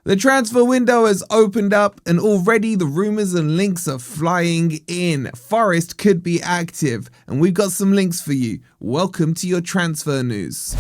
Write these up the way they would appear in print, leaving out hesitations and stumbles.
The transfer window has opened up and already the rumours and links are flying in. Forest could be active and we've got some links for you. Welcome to your transfer news.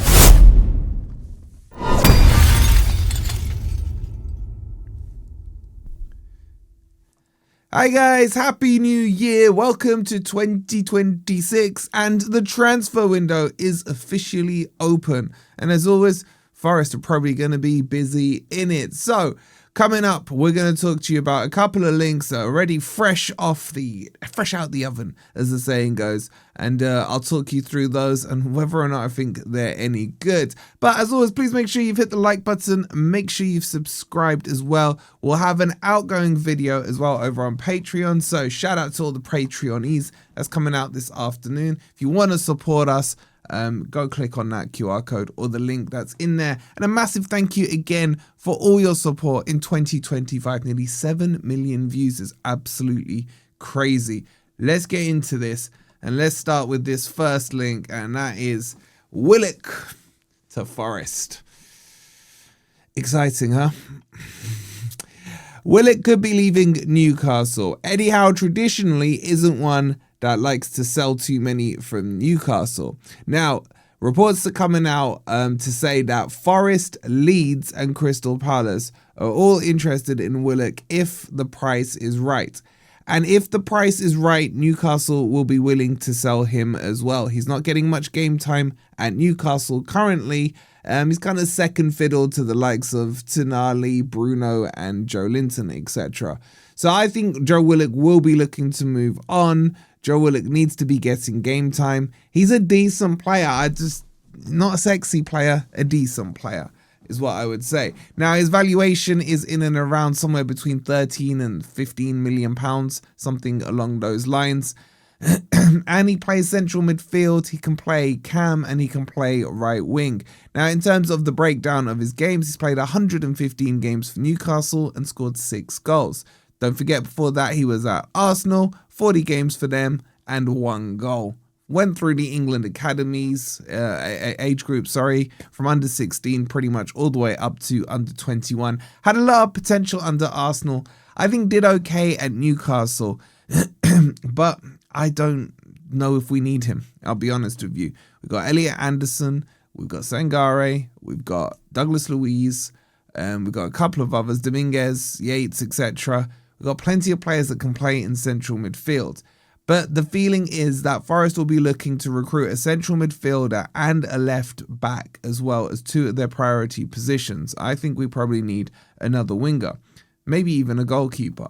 Hi guys, happy new year. Welcome to 2026 and the transfer window is officially open. And as always, Forest are probably going to be busy in it. So coming up, we're going to talk to you about a couple of links that are already fresh out the oven, as the saying goes. And I'll talk you through those and whether or not I think they're any good. But as always, please make sure you've hit the like button. Make sure you've subscribed as well. We'll have an outgoing video as well over on Patreon. So shout out to all the Patreonees. That's coming out this afternoon. If you want to support us, go click on that QR code or the link that's in there. And a massive thank you again for all your support in 2025. Nearly 7 million views is absolutely crazy. Let's get into this and let's start with this first link, and that is Willock to Forest. Exciting, huh? Willock could be leaving Newcastle. Eddie Howe traditionally isn't one that likes to sell too many from Newcastle. Now, reports are coming out to say that Forest, Leeds and Crystal Palace are all interested in Willock if the price is right. And if the price is right, Newcastle will be willing to sell him as well. He's not getting much game time at Newcastle currently. He's kind of second fiddle to the likes of Tonali, Bruno and Joe Linton, etc. So I think Joe Willock will be looking to move on. Joe Willock needs to be getting game time. He's a decent player. Not a sexy player, a decent player is what I would say. Now, his valuation is in and around somewhere between 13 and 15 million pounds, something along those lines. And he plays central midfield. He can play cam and he can play right wing. Now, in terms of the breakdown of his games, he's played 115 games for Newcastle and scored 6 goals. Don't forget, before that, he was at Arsenal, 40 games for them and 1 goal. Went through the England academies, age group, from under 16 pretty much all the way up to under 21. Had a lot of potential under Arsenal. I think did okay at Newcastle, but I don't know if we need him. I'll be honest with you. We've got Elliot Anderson, we've got Sangaré, we've got Douglas Luiz, we've got a couple of others, Dominguez, Yates, etc. We've got plenty of players that can play in central midfield. But the feeling is that Forest will be looking to recruit a central midfielder and a left back as well as 2 of their priority positions. I think we probably need another winger, maybe even a goalkeeper.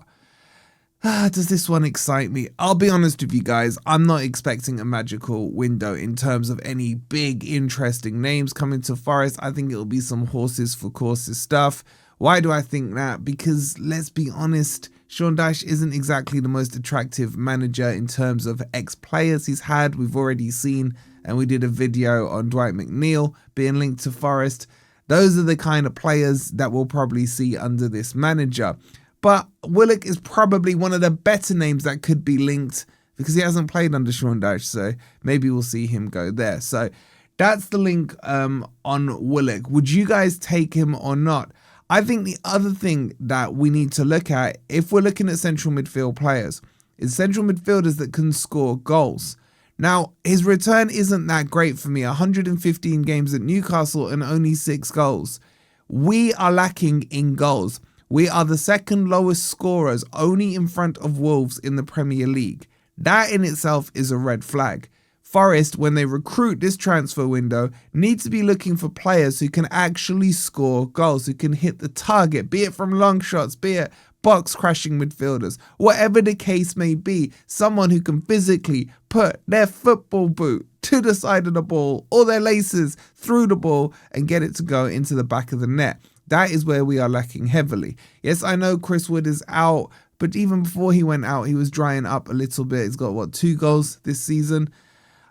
Does this one excite me? I'll be honest with you guys, I'm not expecting a magical window in terms of any big interesting names coming to Forest. I think it'll be some horses for courses stuff. Why do I think that? Because let's be honest, Sean Dyche isn't exactly the most attractive manager in terms of ex-players he's had. We've already seen, and we did a video on Dwight McNeil being linked to Forest. Those are the kind of players that we'll probably see under this manager. But Willock is probably one of the better names that could be linked because he hasn't played under Sean Dyche, so maybe we'll see him go there. So that's the link on Willock. Would you guys take him or not? I think the other thing that we need to look at, if we're looking at central midfield players, is central midfielders that can score goals. Now, his return isn't that great for me. 115 games at Newcastle and only 6 goals. We are lacking in goals. We are the second lowest scorers, only in front of Wolves in the Premier League. That in itself is a red flag. Forest, when they recruit this transfer window, need to be looking for players who can actually score goals, who can hit the target, be it from long shots, be it box crashing midfielders, whatever the case may be. Someone who can physically put their football boot to the side of the ball or their laces through the ball and get it to go into the back of the net. That is where we are lacking heavily. Yes, I know Chris Wood is out, but even before he went out, he was drying up a little bit. He's got, 2 goals this season?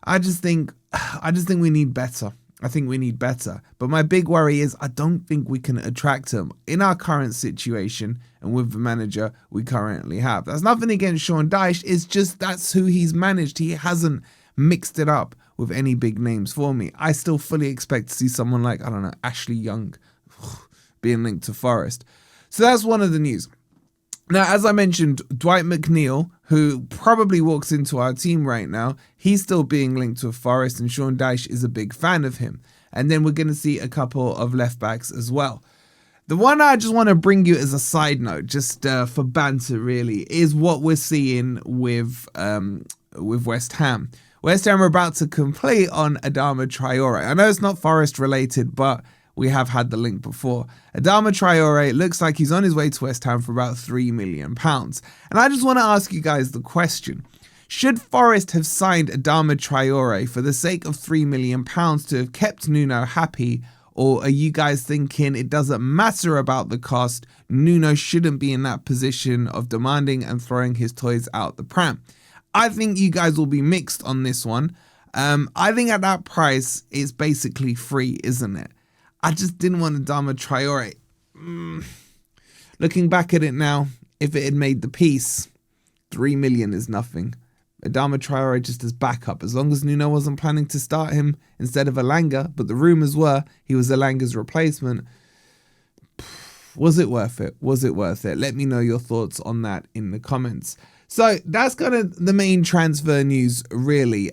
I just think we need better. I think we need better. But my big worry is I don't think we can attract him in our current situation and with the manager we currently have. That's nothing against Sean Dyche. It's just that's who he's managed. He hasn't mixed it up with any big names for me. I still fully expect to see someone like, Ashley Young being linked to Forest. So that's one of the news. Now, as I mentioned, Dwight McNeil, who probably walks into our team right now, he's still being linked with Forest, and Sean Dyche is a big fan of him. And then we're going to see a couple of left backs as well. The one I just want to bring you as a side note, just for banter really, is what we're seeing with West Ham. West Ham are about to complete on Adama Traore. I know it's not Forest related, but we have had the link before. Adama Traore looks like he's on his way to West Ham for about £3 million. And I just want to ask you guys the question. Should Forest have signed Adama Traore for the sake of £3 million to have kept Nuno happy? Or are you guys thinking it doesn't matter about the cost? Nuno shouldn't be in that position of demanding and throwing his toys out the pram. I think you guys will be mixed on this one. I think at that price, it's basically free, isn't it? I just didn't want Adama Traore. Looking back at it now, if it had made the piece, 3 million is nothing. Adama Traore just as backup, as long as Nuno wasn't planning to start him instead of Elanga, but the rumours were he was Elanga's replacement. Was it worth it? Was it worth it? Let me know your thoughts on that in the comments. So that's kind of the main transfer news, really.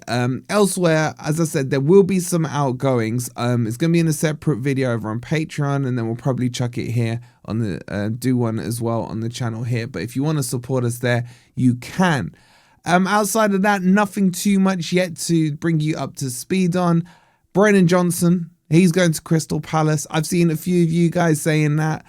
Elsewhere, as I said, there will be some outgoings. It's going to be in a separate video over on Patreon, and then we'll probably chuck it here on the do one as well on the channel here. But if you want to support us there, you can. Outside of that, nothing too much yet to bring you up to speed on. Brennan Johnson, he's going to Crystal Palace. I've seen a few of you guys saying that.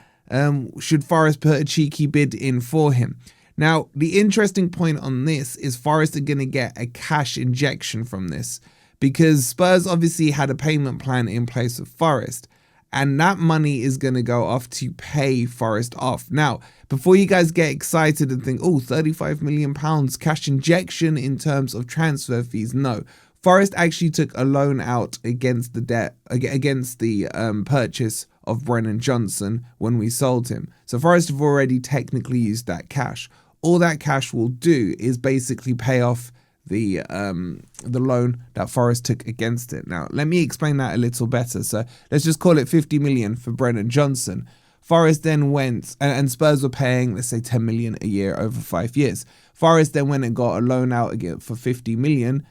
Should Forest put a cheeky bid in for him? Now, the interesting point on this is Forest are going to get a cash injection from this, because Spurs obviously had a payment plan in place with Forest, and that money is going to go off to pay Forest off. Now, before you guys get excited and think, oh, £35 million cash injection in terms of transfer fees, no. Forest actually took a loan out against the debt, against the purchase of Brennan Johnson when we sold him. So Forest have already technically used that cash. All that cash will do is basically pay off the loan that Forest took against it. Now, let me explain that a little better. So let's just call it 50 million for Brennan Johnson. Forest then went, and Spurs were paying, let's say 10 million a year over 5 years. Forest then went and got a loan out again for 50 million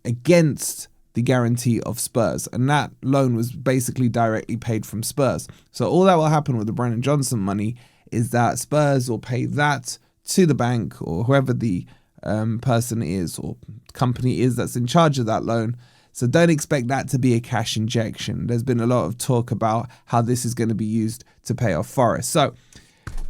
against the guarantee of Spurs. And that loan was basically directly paid from Spurs. So all that will happen with the Brennan Johnson money is that Spurs will pay that to the bank or whoever the person is or company is that's in charge of that loan. So don't expect that to be a cash injection. There's been a lot of talk about how this is going to be used to pay off Forest. So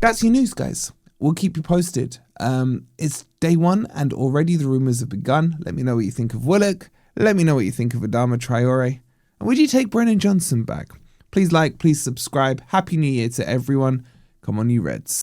that's your news, guys. We'll keep you posted. It's day one and already the rumours have begun. Let me know what you think of Willock. Let me know what you think of Adama Traore. And would you take Brennan Johnson back? Please like, please subscribe. Happy New Year to everyone. Come on, you Reds.